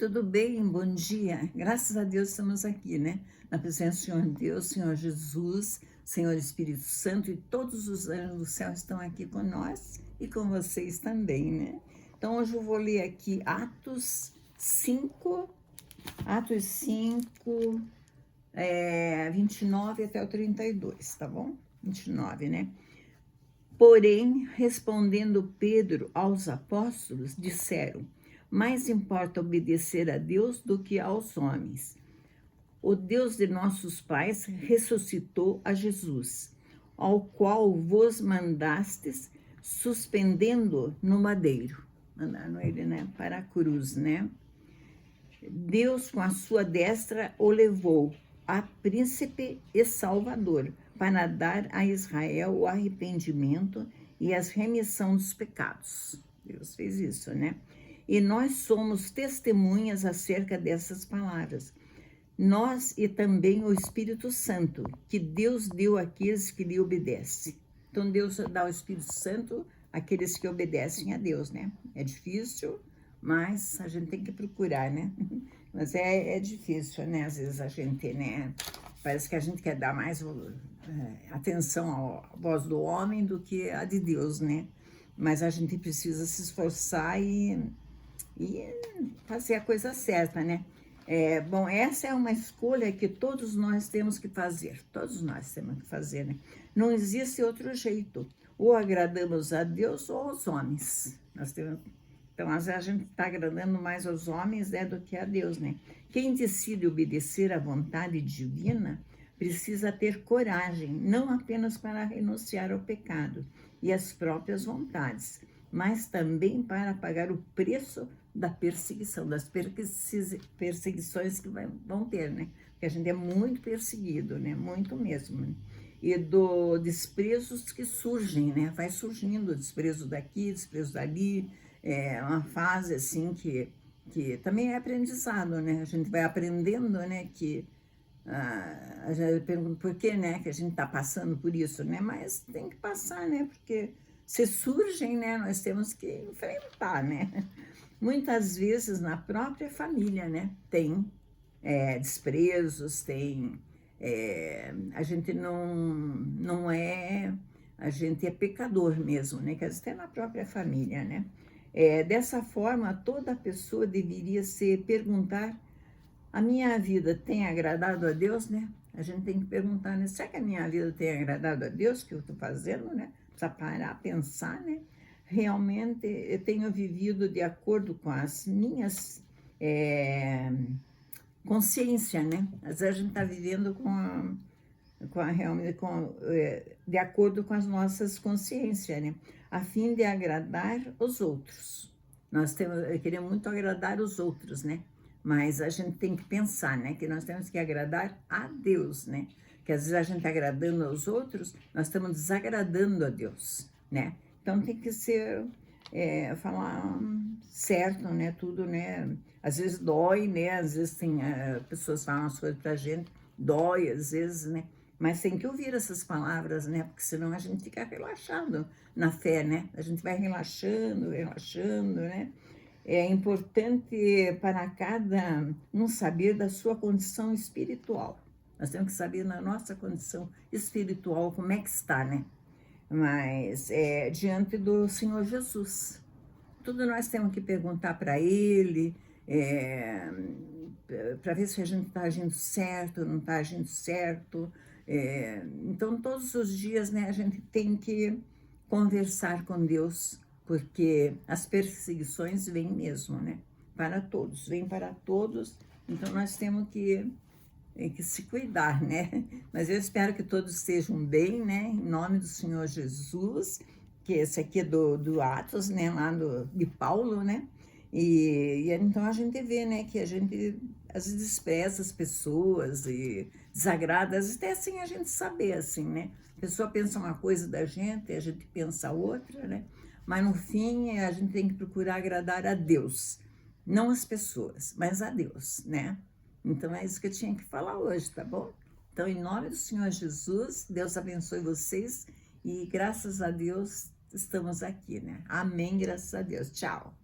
tudo bem? Bom dia. Graças a Deus estamos aqui, né? Na presença do Senhor Deus, Senhor Jesus, Senhor Espírito Santo e todos os anjos do céu estão aqui com nós e com vocês também, né? Então hoje eu vou ler aqui Atos 5, 29 até o 32, tá bom? 29, né? Porém, respondendo Pedro aos apóstolos, disseram: mais importa obedecer a Deus do que aos homens. O Deus de nossos pais ressuscitou a Jesus, ao qual vos mandastes, suspendendo no madeiro. Mandaram ele, né, para a cruz, né? Deus, com a sua destra, o levou a príncipe e salvador, para dar a Israel o arrependimento e a remissão dos pecados. Deus fez isso, né? E nós somos testemunhas acerca dessas palavras. Nós e também o Espírito Santo, que Deus deu àqueles que lhe obedecem. Então, Deus dá o Espírito Santo àqueles que obedecem a Deus, né? É difícil, mas a gente tem que procurar, né? Mas é difícil, né? Às vezes a gente, né? Parece que a gente quer dar mais atenção à voz do homem do que a de Deus, né? Mas a gente precisa se esforçar e fazer a coisa certa, né? Bom, essa é uma escolha que todos nós temos que fazer. Todos nós temos que fazer, né? Não existe outro jeito. Ou agradamos a Deus ou aos homens. Então, às vezes a gente está agradando mais aos homens, né, do que a Deus, né? Quem decide obedecer à vontade divina precisa ter coragem, não apenas para renunciar ao pecado e às próprias vontades, mas também para pagar o preço da perseguição, das perseguições que vão ter, né? Porque a gente é muito perseguido, né? Muito mesmo, né? E do desprezos que surgem, né? Vai surgindo desprezo daqui, desprezo dali. É uma fase assim que também é aprendizado, né? A gente vai aprendendo, né? A gente pergunta por que, né? Que a gente está passando por isso, né? Mas tem que passar, né? Porque se surgem, né? Nós temos que enfrentar, né? Muitas vezes na própria família, né? Tem desprezos, tem... a gente não é... A gente é pecador mesmo, né? Quer dizer, até na própria família, né? Dessa forma, toda pessoa deveria se perguntar: a minha vida tem agradado a Deus, né? A gente tem que perguntar, né? Será que a minha vida tem agradado a Deus, que eu estou fazendo, né? Precisa parar, pensar, né? Realmente, eu tenho vivido de acordo com as minhas consciência, né? Às vezes a gente está vivendo de acordo com as nossas consciências, né? A fim de agradar os outros. Queremos muito agradar os outros, né? Mas a gente tem que pensar, né? Que nós temos que agradar a Deus, né? Que às vezes a gente agradando aos outros, nós estamos desagradando a Deus, né? Então tem que ser, falar certo, né? Tudo, né? Às vezes dói, né? Às vezes tem pessoas falam as coisas pra gente, dói às vezes, né? Mas tem que ouvir essas palavras, né? Porque senão a gente fica relaxado na fé, né? A gente vai relaxando, né? É importante para cada um saber da sua condição espiritual. Nós temos que saber na nossa condição espiritual como é que está, né? Mas diante do Senhor Jesus. Tudo nós temos que perguntar para Ele, para ver se a gente está agindo certo, não está agindo certo. Então, todos os dias, né, a gente tem que conversar com Deus, porque as perseguições vêm mesmo, né? Vêm para todos. Então, nós temos que se cuidar, né? Mas eu espero que todos estejam bem, né? Em nome do Senhor Jesus, que esse aqui é do Atos, né? Lá de Paulo, né? E então a gente vê, né, que a gente às vezes despreza as pessoas e desagrada, às vezes até assim a gente saber, assim, né? A pessoa pensa uma coisa da gente, a gente pensa outra, né? Mas no fim a gente tem que procurar agradar a Deus, não as pessoas, mas a Deus, né? Então é isso que eu tinha que falar hoje, tá bom? Então, em nome do Senhor Jesus, Deus abençoe vocês e graças a Deus estamos aqui, né? Amém, graças a Deus. Tchau.